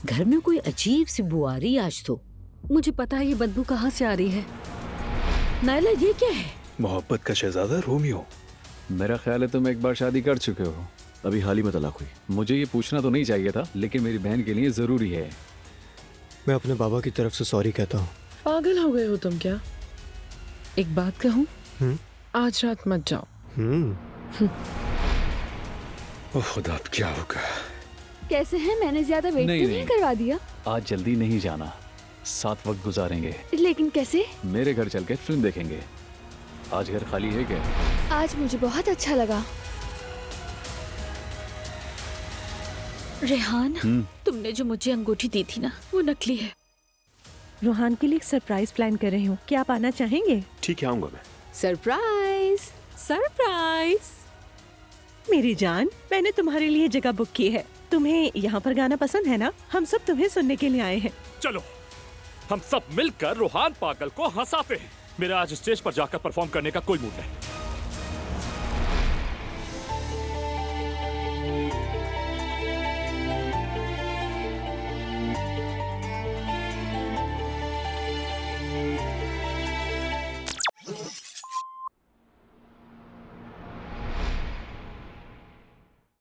घर में कोई अजीब सी बू आ रही आज तो। मुझे पता है ये बदबू कहाँ से आ रही है। नायला ये क्या है? मोहब्बत का शहजादा रोमियो। मेरा ख्याल है तुम एक बार शादी कर चुके हो, अभी हाल ही में तलाक हुई। मुझे ये पूछना तो नहीं चाहिए था, लेकिन मेरी बहन के लिए जरूरी है। मैं अपने बाबा की तरफ से सॉरी कहता हूँ। पागल हो गए हो तुम क्या? एक बात कहूँ, आज रात मत जाओ। ओह खुदा, अब क्या होगा? कैसे हैं? मैंने ज्यादा वेट तो नहीं करवा दिया? आज जल्दी नहीं जाना, साथ वक्त गुजारेंगे। लेकिन कैसे? मेरे घर चल के फिल्म देखेंगे। आज घर खाली है क्या? आज मुझे बहुत अच्छा लगा। रेहान, तुमने जो मुझे अंगूठी दी थी ना, वो नकली है। रोहान के लिए एक सरप्राइज प्लान कर रही हूँ, क्या आप आना चाहेंगे? ठीक है, आऊंगा मैं। Surprise surprise. मेरी जान, मैंने तुम्हारे लिए जगह बुक की है। तुम्हें यहाँ पर गाना पसंद है ना? हम सब तुम्हें सुनने के लिए आए हैं। चलो हम सब मिलकर रोहान पागल को हंसाते हैं। मेरा आज स्टेज पर जाकर परफॉर्म करने का कोई मूड नहीं।